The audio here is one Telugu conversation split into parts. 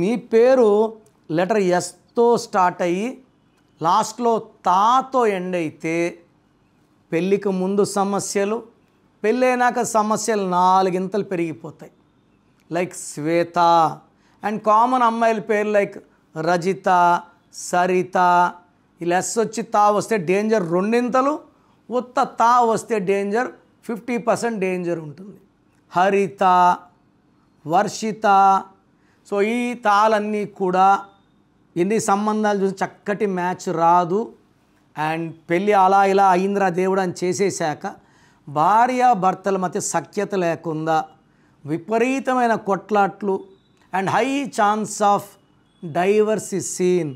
మీ పేరు లెటర్ ఎస్తో స్టార్ట్ అయ్యి లాస్ట్లో తాతో ఎండ్ అయితే పెళ్ళికి ముందు సమస్యలు, పెళ్ళైనాక సమస్యలు 4 ఇంతలు పెరిగిపోతాయి. Like Shweta. అండ్ కామన్ అమ్మాయిల పేరు లైక్ రజిత, సరిత. ఇలా ఎస్ వచ్చి తా వస్తే డేంజర్ 2 ఇంతలు, ఉత్త తా వస్తే డేంజర్ 50% డేంజర్ ఉంటుంది. హరిత, వర్షిత. సో ఈ తాళన్నీ కూడా ఎన్ని సంబంధాలు చూసి చక్కటి మ్యాచ్ రాదు. అండ్ పెళ్ళి అలా ఇలా అయింద్రా దేవుడు అని చేసేసాక భార్య భర్తల మధ్య సఖ్యత లేకుండా విపరీతమైన కొట్లాట్లు and high chance of divorce is seen.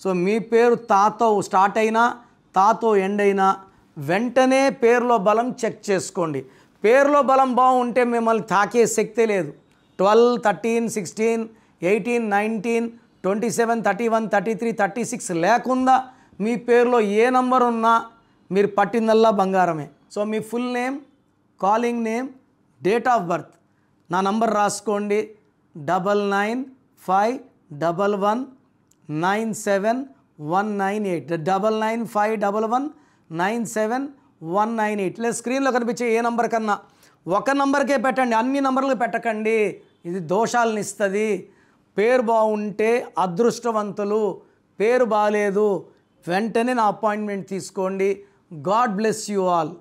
So మీ పేరు తాతో స్టార్ట్ అయినా తాతో ఎండ్ అయినా వెంటనే పేరులో బలం చెక్ చేసుకోండి. పేరులో బలం బాగుంటే మిమ్మల్ని తాకే శక్తే లేదు. 12, 13, 16, 18, 19, 27, 31, 33, 36 లేకుండా మీ పేరులో ఏ నంబర్ ఉన్నా మీరు పట్టిందల్లా బంగారమే. So me full name, calling name, date of birth, నా నంబర్ రాసుకోండి. 9951197198 9951197198. లేదా స్క్రీన్లో కనిపించే ఏ నంబర్ కన్నా ఒక నంబర్కే పెట్టండి, అన్ని నంబర్లు పెట్టకండి. ఇది దోషాలను ఇస్తుంది. పేరు బాగుంటే అదృష్టవంతులు, పేరు బాగాలేదు వెంటనే నా అపాయింట్మెంట్ తీసుకోండి. God bless you all.